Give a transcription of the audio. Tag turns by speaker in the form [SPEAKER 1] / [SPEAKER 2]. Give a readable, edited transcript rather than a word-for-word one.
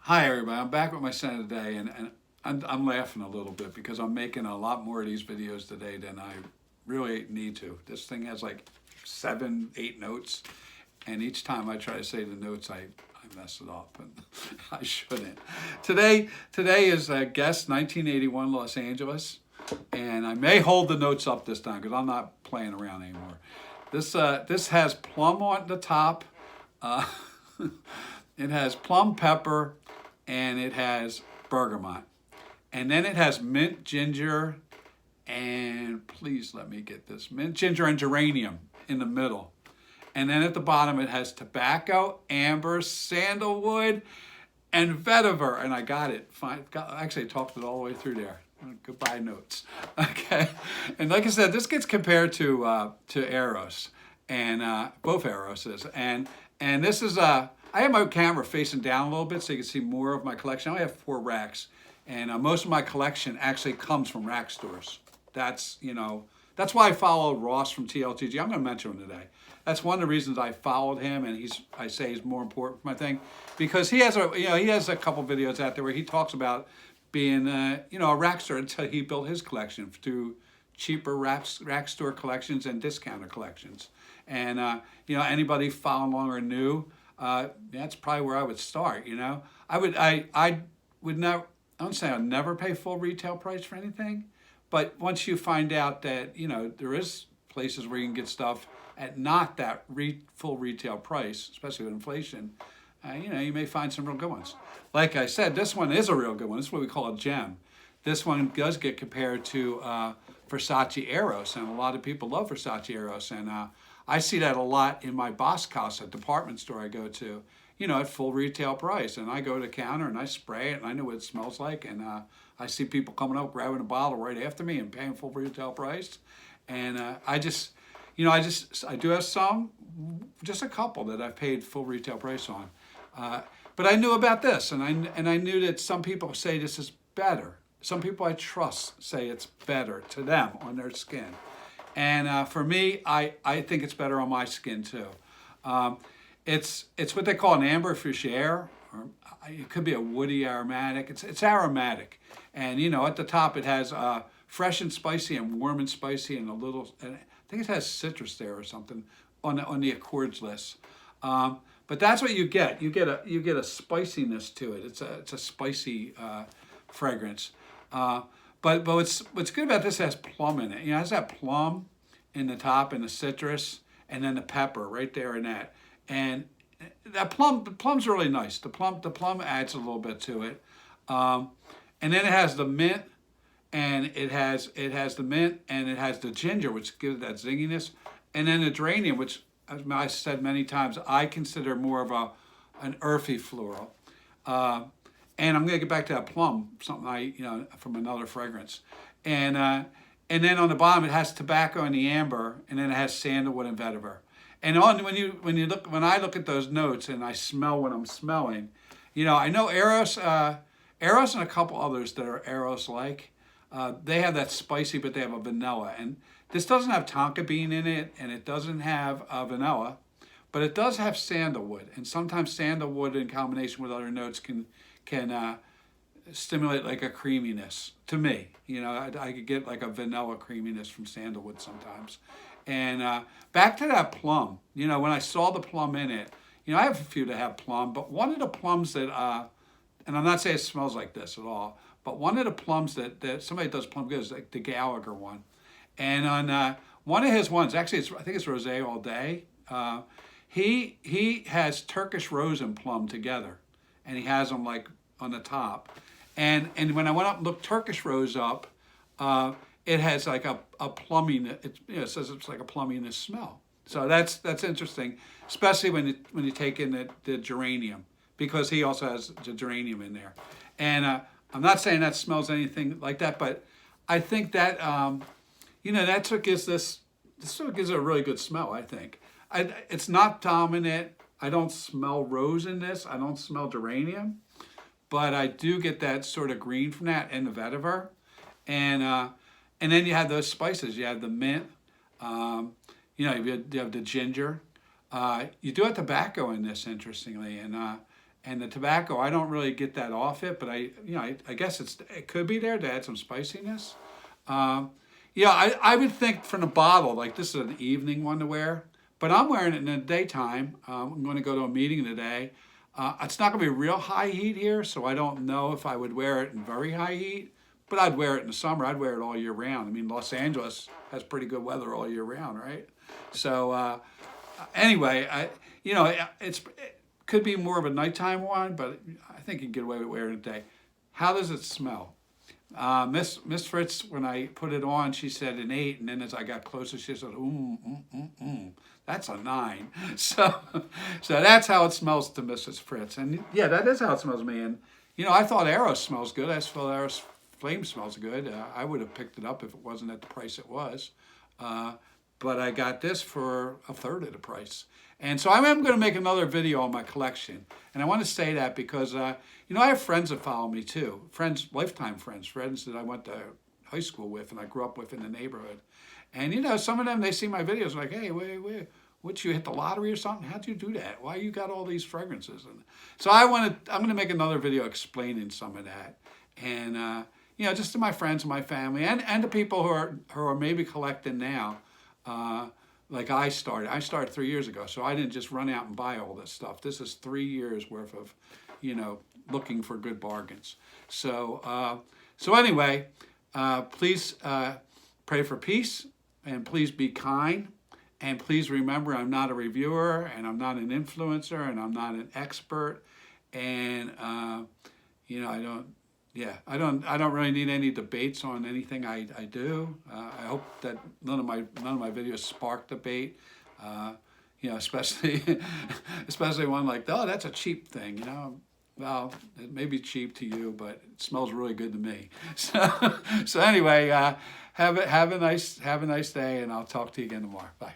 [SPEAKER 1] Hi everybody, I'm back with my scent today, and I'm laughing a little bit because I'm making a lot more of these videos today than I really need to. This thing has like 7, 8 notes, and each time I try to say the notes, I mess it up, and I shouldn't. Today is guest 1981 Los Angeles, and I may hold the notes up this time because I'm not playing around anymore. This has plum on the top. Uh, it has plum pepper, and it has bergamot. And then it has mint, ginger, and please let me get this, mint, ginger, and geranium in the middle. And then at the bottom it has tobacco, amber, sandalwood, and vetiver. And I got it. Actually, I talked it all the way through there. Goodbye notes. Okay. And like I said, this gets compared to Eros, and both Eroses. And this is I have my camera facing down a little bit so you can see more of my collection. I only have 4 racks, and most of my collection actually comes from rack stores. That's why I followed Ross from TLTG. I'm going to mention him today. That's one of the reasons I followed him, and I say he's more important for my thing, because he has a couple videos out there where he talks about being a rack store until he built his collection through cheaper rack store collections and discounter collections. And anybody following along or new, that's probably where I would start. I would never. I don't say I'd never pay full retail price for anything, but once you find out that there is places where you can get stuff at not that full retail price, especially with inflation, you may find some real good ones. Like I said, this one is a real good one. This is what we call a gem. This one does get compared to Versace Eros, and a lot of people love Versace Eros, and I see that a lot in my Boss House, a department store I go to, at full retail price. And I go to the counter and I spray it and I know what it smells like. And I see people coming up, grabbing a bottle right after me and paying full retail price. And I do have some, just a couple that I've paid full retail price on. But I knew about this, and I knew that some people say this is better. Some people I trust say it's better to them on their skin. And for me, I think it's better on my skin too. It's what they call an amber fougere, or it could be a woody aromatic. It's aromatic, and at the top it has fresh and spicy and warm and spicy and and I think it has citrus there or something on the accords list. But that's what you get. You get a spiciness to it. It's a spicy fragrance. But what's good about this, it has plum in it. It has that plum in the top and the citrus, and then the pepper right there in that. And the plum's really nice. The plum adds a little bit to it. And then it has the mint, and it has the mint, and it has the ginger, which gives that zinginess. And then the geranium, which, as I said many times, I consider more of an earthy floral. And I'm going to get back to that plum, something from another fragrance. And then on the bottom it has tobacco and the amber, and then it has sandalwood and vetiver. And when I look at those notes and I smell what I'm smelling, I know Eros and a couple others that are Eros-like. They have that spicy, but they have a vanilla. And this doesn't have tonka bean in it, and it doesn't have vanilla, but it does have sandalwood. And sometimes sandalwood in combination with other notes can stimulate like a creaminess to me. I could get like a vanilla creaminess from sandalwood sometimes. And back to that plum, when I saw the plum in it, I have a few that have plum, but one of the plums that, and I'm not saying it smells like this at all, but one of the plums that somebody does plum good is like the Gallagher one. And on one of his ones, actually I think it's Rosé All Day, he has Turkish rose and plum together, and he has them like on the top. And when I went up and looked Turkish rose up, it has like a plumbing. It says it's like a plumminess smell. So that's interesting, especially when you take in the geranium, because he also has the geranium in there. And I'm not saying that smells anything like that, but I think that that's what gives this sort of gives it a really good smell. I think it's not dominant. I don't smell rose in this. I don't smell geranium. But I do get that sort of green from that and the vetiver. And then you have those spices. You have the mint. You have the ginger. You do have tobacco in this, interestingly. And the tobacco, I don't really get that off it, but I guess it could be there to add some spiciness. Yeah, I would think from the bottle, like this is an evening one to wear, but I'm wearing it in the daytime. I'm going to go to a meeting today. It's not going to be real high heat here, so I don't know if I would wear it in very high heat, but I'd wear it in the summer. I'd wear it all year round. I mean, Los Angeles has pretty good weather all year round, right? So anyway, it could be more of a nighttime one, but I think you can get away with wearing it today. How does it smell? Miss Fritz, when I put it on, she said an 8, and then as I got closer, she said, that's a 9. So that's how it smells to Mrs. Fritz. And yeah, that is how it smells to me. And I thought Eros smells good. I thought Eros Flame smells good. I would have picked it up if it wasn't at the price it was. But I got this for a third of the price. And so I am going to make another video on my collection. And I want to say that because, I have friends that follow me too. Friends, lifetime friends that I went to high school with and I grew up with in the neighborhood. And, some of them, they see my videos like, hey, wait, what, you hit the lottery or something? How'd you do that? Why you got all these fragrances? And so I'm going to make another video explaining some of that. And, just to my friends and my family and to people who are maybe collecting now. Like I started 3 years ago, so I didn't just run out and buy all this stuff. This is 3 years worth of, looking for good bargains. So, anyway, please pray for peace, and please be kind, and please remember I'm not a reviewer, and I'm not an influencer, and I'm not an expert, and I don't really need any debates on anything I do. I hope that none of my videos spark debate. Especially one like, oh, that's a cheap thing. Well, it may be cheap to you, but it smells really good to me. So anyway, have a nice day, and I'll talk to you again tomorrow. Bye.